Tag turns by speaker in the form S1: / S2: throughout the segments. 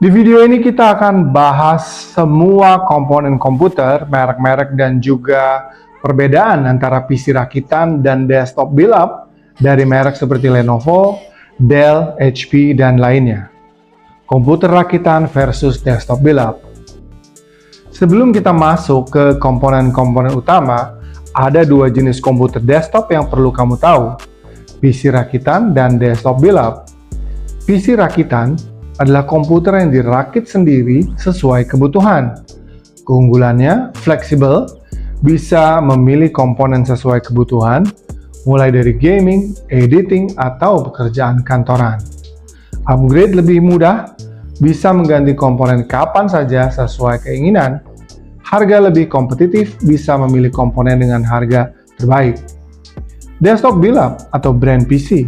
S1: Di video ini kita akan bahas semua komponen komputer, merek-merek dan juga perbedaan antara PC rakitan dan desktop build-up dari merek seperti Lenovo, Dell, HP, dan lainnya. Komputer rakitan versus desktop build-up. Sebelum kita masuk ke komponen-komponen utama, ada dua jenis komputer desktop yang perlu kamu tahu, PC rakitan dan desktop build-up. PC rakitan adalah komputer yang dirakit sendiri sesuai kebutuhan. Keunggulannya fleksibel, bisa memilih komponen sesuai kebutuhan, mulai dari gaming, editing, atau pekerjaan kantoran. Upgrade lebih mudah, bisa mengganti komponen kapan saja sesuai keinginan. Harga lebih kompetitif, bisa memilih komponen dengan harga terbaik. Desktop build-up atau brand PC.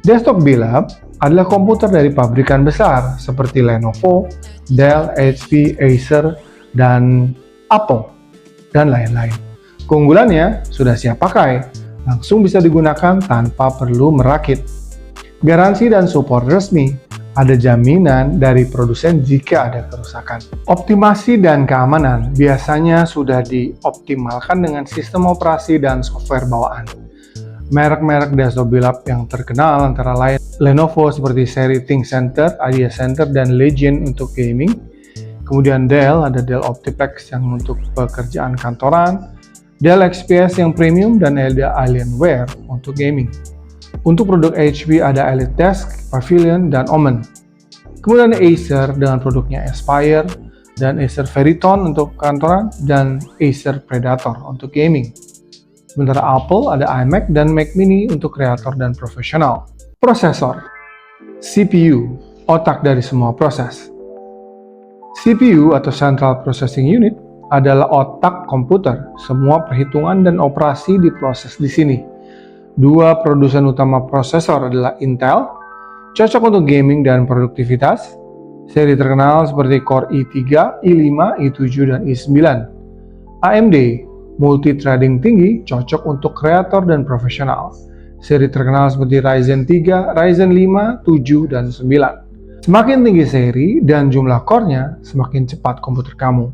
S1: Desktop build-up adalah komputer dari pabrikan besar seperti Lenovo, Dell, HP, Acer, dan Apple, dan lain-lain. Keunggulannya sudah siap pakai, langsung bisa digunakan tanpa perlu merakit. Garansi dan support resmi, ada jaminan dari produsen jika ada kerusakan. Optimasi dan keamanan biasanya sudah dioptimalkan dengan sistem operasi dan software bawaan. Merek-merek desktop build-up yang terkenal antara lain Lenovo seperti seri ThinkCentre, Idea Center, dan Legion untuk gaming. Kemudian Dell, ada Dell Optiplex yang untuk pekerjaan kantoran, Dell XPS yang premium, dan ada Alienware untuk gaming. Untuk produk HP ada EliteDesk, Pavilion, dan Omen. Kemudian ada Acer dengan produknya Aspire, dan Acer Veriton untuk kantoran, dan Acer Predator untuk gaming. Sementara Apple ada iMac dan Mac Mini untuk kreator dan profesional. Prosesor, CPU, otak dari semua proses. CPU atau Central Processing Unit adalah otak komputer. Semua perhitungan dan operasi diproses di sini. Dua produsen utama prosesor adalah Intel, cocok untuk gaming dan produktivitas. Seri terkenal seperti Core i3, i5, i7, dan i9. AMD, multi-threading tinggi, cocok untuk kreator dan profesional. Seri terkenal seperti Ryzen 3, Ryzen 5, 7, dan 9. Semakin tinggi seri dan jumlah core-nya, semakin cepat komputer kamu.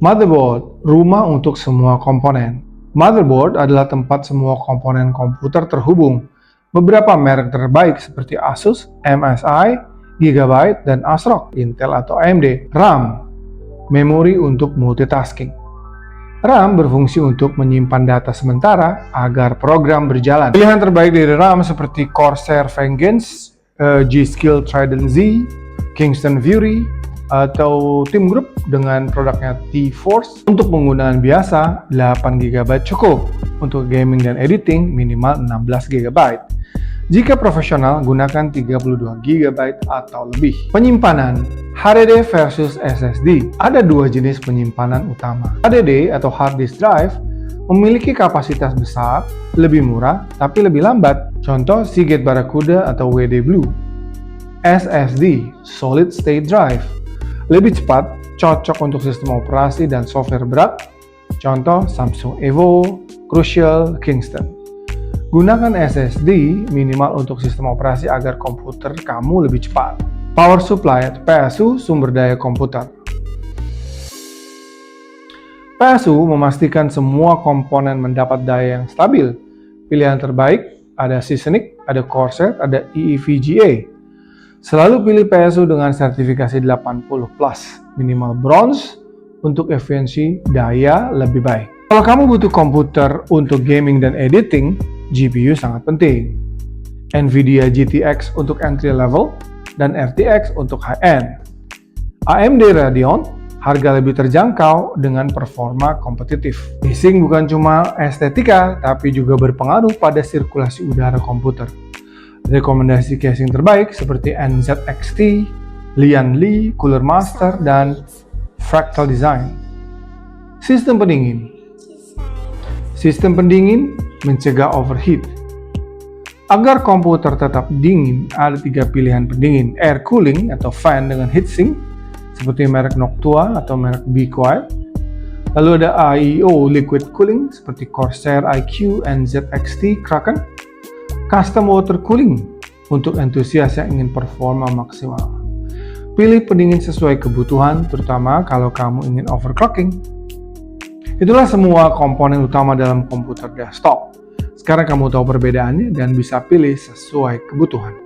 S1: Motherboard, rumah untuk semua komponen. Motherboard adalah tempat semua komponen komputer terhubung. Beberapa merek terbaik seperti Asus, MSI, Gigabyte, dan ASRock, Intel atau AMD. RAM, memori untuk multitasking. RAM berfungsi untuk menyimpan data sementara agar program berjalan. Pilihan terbaik dari RAM seperti Corsair Vengeance, G-Skill Trident Z, Kingston Fury, atau Team Group dengan produknya T-Force. Untuk penggunaan biasa, 8GB cukup. Untuk gaming dan editing, minimal 16GB. Jika profesional, gunakan 32GB atau lebih. Penyimpanan, HDD versus SSD. Ada dua jenis penyimpanan utama. HDD atau Hard Disk Drive memiliki kapasitas besar, lebih murah, tapi lebih lambat. Contoh Seagate Barracuda atau WD Blue. SSD, Solid State Drive. Lebih cepat, cocok untuk sistem operasi dan software berat. Contoh Samsung Evo, Crucial, Kingston. Gunakan SSD minimal untuk sistem operasi agar komputer kamu lebih cepat. Power supply atau PSU, sumber daya komputer. PSU memastikan semua komponen mendapat daya yang stabil. Pilihan terbaik ada Seasonic, ada Corsair, ada EEVGA. Selalu pilih PSU dengan sertifikasi 80+, minimal bronze untuk efisiensi daya lebih baik. Kalau kamu butuh komputer untuk gaming dan editing, GPU sangat penting. Nvidia GTX untuk entry level dan RTX untuk high-end. AMD Radeon, harga lebih terjangkau dengan performa kompetitif. Casing bukan cuma estetika, tapi juga berpengaruh pada sirkulasi udara komputer. Rekomendasi casing terbaik seperti NZXT, Lian Li, Cooler Master, dan Fractal Design. Sistem pendingin. Sistem pendingin mencegah overheat. Agar komputer tetap dingin, ada 3 pilihan pendingin. Air cooling atau fan dengan heatsink, seperti merek Noctua atau merek Be Quiet. Lalu ada AIO liquid cooling, seperti Corsair iQ, NZXT, Kraken. Custom water cooling, untuk entusias yang ingin performa maksimal. Pilih pendingin sesuai kebutuhan, terutama kalau kamu ingin overclocking. Itulah semua komponen utama dalam komputer desktop. Sekarang kamu tahu perbedaannya dan bisa pilih sesuai kebutuhan.